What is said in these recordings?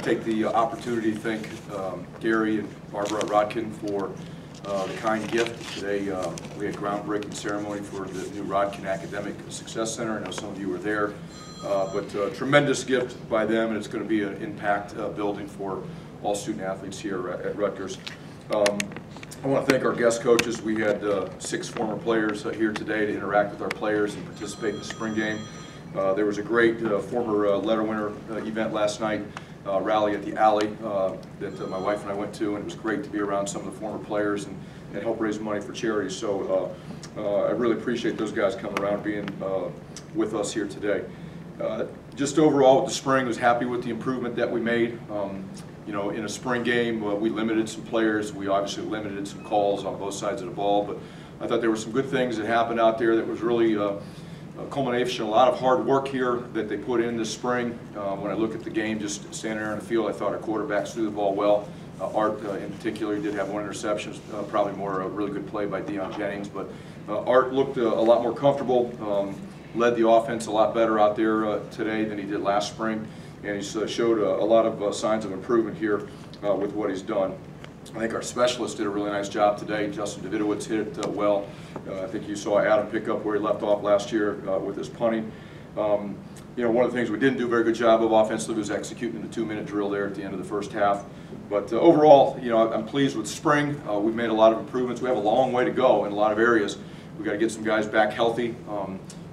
take the opportunity to thank Gary and Barbara Rodkin for the kind gift. Today we had a groundbreaking ceremony for the new Rodkin Academic Success Center. I know some of you were there, but tremendous gift by them, and it's going to be an impact building for all student athletes here at Rutgers. I want to thank our guest coaches. We had 6 former players here today to interact with our players and participate in the spring game. There was a great former letter winner event last night, rally at the Alley that my wife and I went to, and it was great to be around some of the former players and help raise money for charity. So I really appreciate those guys coming around, being with us here today. Just overall with the spring, I was happy with the improvement that we made. You know, in a spring game, we limited some players. We obviously limited some calls on both sides of the ball, but I thought there were some good things that happened out there that was really a culmination, a lot of hard work here that they put in this spring. When I look at the game, just standing there in the field, I thought our quarterbacks threw the ball well. Art in particular did have 1 interception, probably more a really good play by Deion Jennings, but Art looked a lot more comfortable, led the offense a lot better out there today than he did last spring, and he's showed a lot of signs of improvement here with what he's done. I think our specialists did a really nice job today. Justin Davidowitz hit it well. I think you saw Adam pick up where he left off last year with his punting. You know, one of the things we didn't do a very good job of offensively was executing the 2-minute drill there at the end of the first half. But overall, you know, I'm pleased with spring. We've made a lot of improvements. We have a long way to go in a lot of areas. We've got to get some guys back healthy.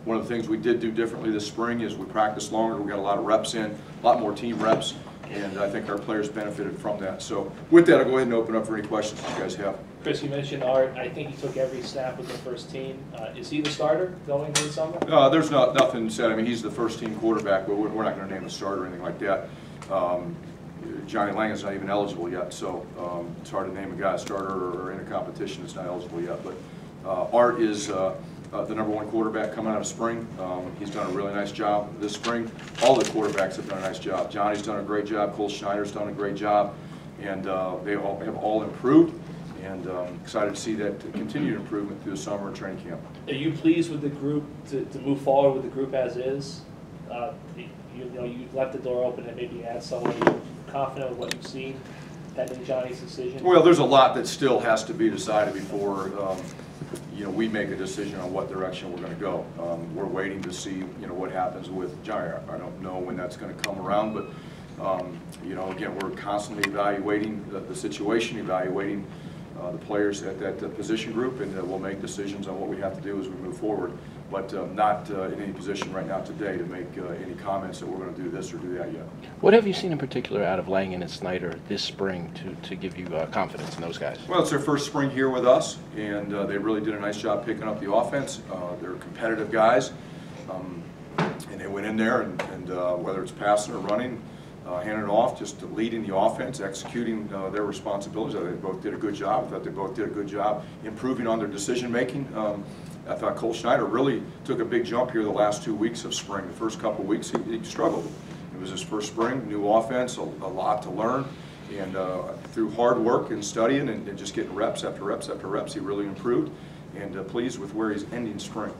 One of the things we did do differently this spring is we practiced longer. We got a lot of reps in, a lot more team reps, and I think our players benefited from that. So with that, I'll go ahead and open up for any questions that you guys have. Chris, you mentioned Art. I think he took every snap with the first team. Is he the starter going into the summer? There's nothing said. I mean, he's the first team quarterback, but we're not going to name a starter or anything like that. Johnny Lang is not even eligible yet, so it's hard to name a guy a starter or in a competition that's not eligible yet. But Art is the #1 quarterback coming out of spring. He's done a really nice job this spring. All the quarterbacks have done a nice job. Johnny's done a great job. Cole Schneider's done a great job, and they have all improved. And excited to see that continued improvement through the summer and training camp. Are you pleased with the group to move forward with the group as is? You know, you left the door open and maybe add someone. Are you confident with what you've seen pending Johnny's decision? Well, there's a lot that still has to be decided before you know, we make a decision on what direction we're going to go. We're waiting to see, you know, what happens with Johnny. I don't know when that's going to come around, but you know, again, we're constantly evaluating the situation, evaluating the players at that position group, and we'll make decisions on what we have to do as we move forward. But not in any position right now today to make any comments that we're going to do this or do that yet. What have you seen in particular out of Langen and Snyder this spring to give you confidence in those guys? Well, it's their first spring here with us, and they really did a nice job picking up the offense. They're competitive guys, and they went in there, and whether it's passing or running, handing it off, just leading the offense, executing their responsibilities. They both did a good job. I thought they both did a good job improving on their decision making. I thought Cole Schneider really took a big jump here the last 2 weeks of spring. The first couple of weeks he struggled. It was his first spring, new offense, a lot to learn, and through hard work and studying and just getting reps after reps after reps, he really improved, and pleased with where he's ending spring.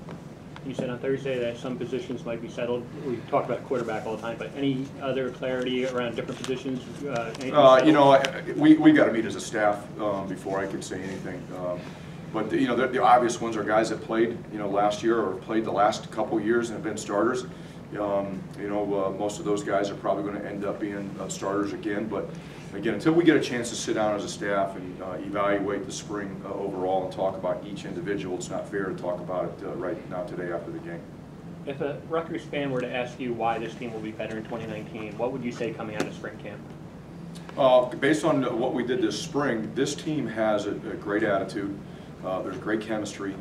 You said on Thursday that some positions might be settled. We talk about quarterback all the time, but any other clarity around different positions? You know, we got to meet as a staff before I could say anything. But you know, the obvious ones are guys that played, you know, last year or played the last couple years and have been starters. You know, most of those guys are probably going to end up being starters again. But again, until we get a chance to sit down as a staff and evaluate the spring overall and talk about each individual, it's not fair to talk about it right now today after the game. If a Rutgers fan were to ask you why this team will be better in 2019, what would you say coming out of spring camp? Based on what we did this spring, this team has a great attitude. There's great chemistry.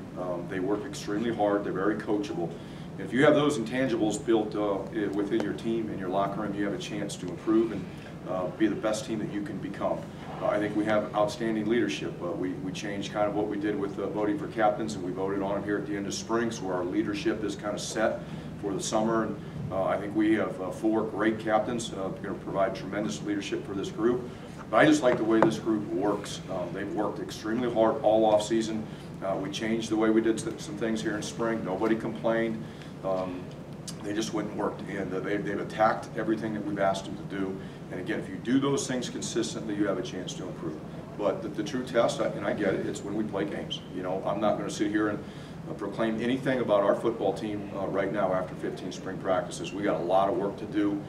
They work extremely hard. They're very coachable. And if you have those intangibles built within your team and your locker room, you have a chance to improve and be the best team that you can become. I think we have outstanding leadership. We changed kind of what we did with voting for captains, and we voted on them here at the end of spring, so our leadership is kind of set for the summer. And I think we have 4 great captains going to provide tremendous leadership for this group. But I just like the way this group works. They've worked extremely hard all off season. We changed the way we did some things here in spring. Nobody complained. They just went and worked, and they've attacked everything that we've asked them to do, And again, if you do those things consistently, you have a chance to improve. But the true test, and I get it, it's when we play games. You know, I'm not going to sit here and proclaim anything about our football team right now after 15 spring practices. We got a lot of work to do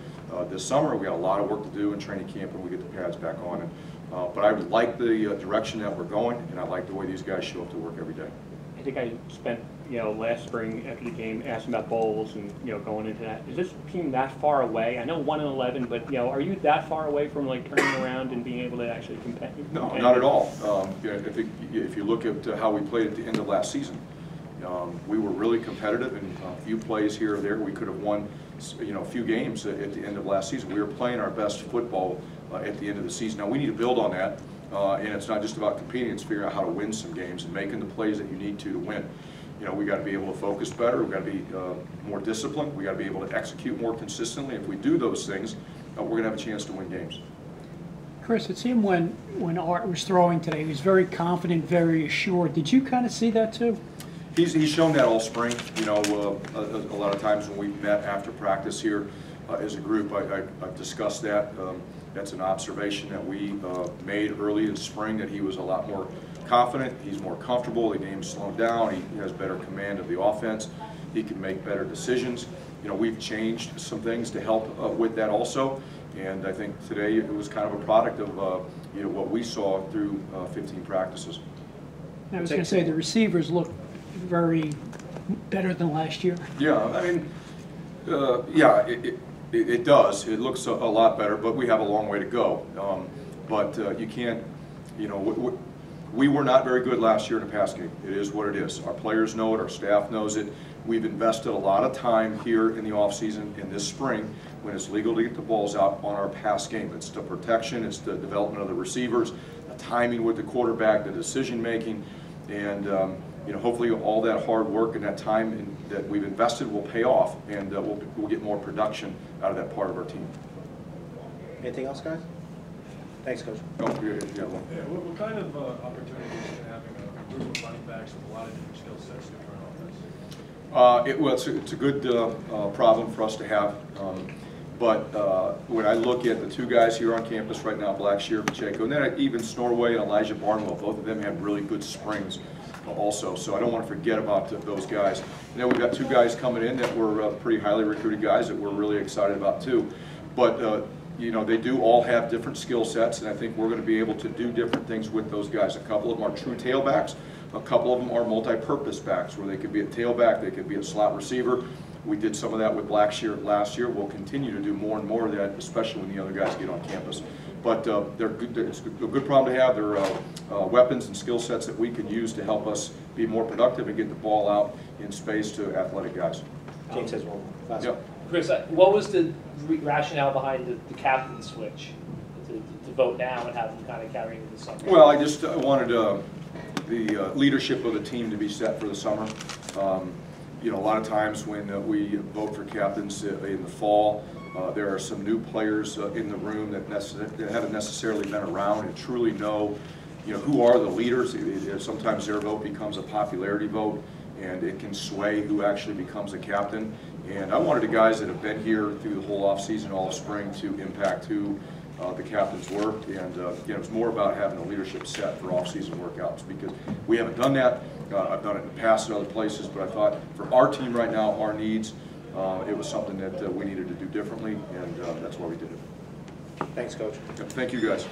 this summer. We got a lot of work to do in training camp when we get the pads back on. But I like the direction that we're going, and I like the way these guys show up to work every day. I think I spent, last spring after the game asking about bowls and, going into that. Is this team that far away? I know 1-11, but, are you that far away from, like, turning around and being able to actually compete? No, not at all. If you look at how we played at the end of last season, we were really competitive in a few plays here or there. We could have won, a few games at the end of last season. We were playing our best football at the end of the season. Now, we need to build on that. And it's not just about competing, it's figuring out how to win some games and making the plays that you need to win. We got to be able to focus better, we got to be more disciplined, we got to be able to execute more consistently. If we do those things, we're going to have a chance to win games. Chris, it seemed when Art was throwing today, he was very confident, very assured. Did you kind of see that too? He's shown that all spring. A lot of times when we've met after practice here as a group, I've discussed that. That's an observation that we made early in spring, that he was a lot more confident, he's more comfortable, the game's slowed down, he has better command of the offense, he can make better decisions. We've changed some things to help with that also, and I think today it was kind of a product of what we saw through 15 practices. I was going to say the receivers look very better than last year. Yeah, I mean, yeah, it does. It looks a lot better, but we have a long way to go. But you can't, we were not very good last year in the pass game. It is what it is. Our players know it, our staff knows it. We've invested a lot of time here in the offseason in this spring when it's legal to get the balls out on our pass game. It's the protection, it's the development of the receivers, the timing with the quarterback, the decision making, and hopefully all that hard work and that time that we've invested will pay off, and we'll get more production out of that part of our team. Anything else, guys? Thanks, Coach. Oh, yeah, well. Yeah, what kind of opportunities can having a group of running backs with a lot of different skill sets do for an offense? It's a good problem for us to have. But when I look at the two guys here on campus right now, Blackshear, Pacheco, and then even Snorway and Elijah Barnwell, both of them have really good springs also. So I don't want to forget about those guys. And then we've got two guys coming in that were pretty highly recruited guys that we're really excited about too. But they do all have different skill sets, and I think we're going to be able to do different things with those guys. A couple of them are true tailbacks. A couple of them are multi-purpose backs, where they could be a tailback, they could be a slot receiver. We did some of that with Blackshear last year. We'll continue to do more and more of that, especially when the other guys get on campus. But they're good, it's a good problem to have. They're weapons and skill sets that we can use to help us be more productive and get the ball out in space to athletic guys. James has one more. Yep. Chris, what was the rationale behind the captain switch to vote now and have them kind of carry into the summer? Well, I just wanted the leadership of the team to be set for the summer. A lot of times when we vote for captains in the fall, there are some new players in the room that haven't necessarily been around and truly know, who are the leaders. Sometimes their vote becomes a popularity vote, and it can sway who actually becomes a captain. And I wanted the guys that have been here through the whole offseason, all of spring, to impact who the captains were. And it was more about having a leadership set for off-season workouts, because we haven't done that. I've done it in the past at other places, but I thought for our team right now, our needs, it was something that we needed to do differently, and that's why we did it. Thanks, Coach. Thank you, guys.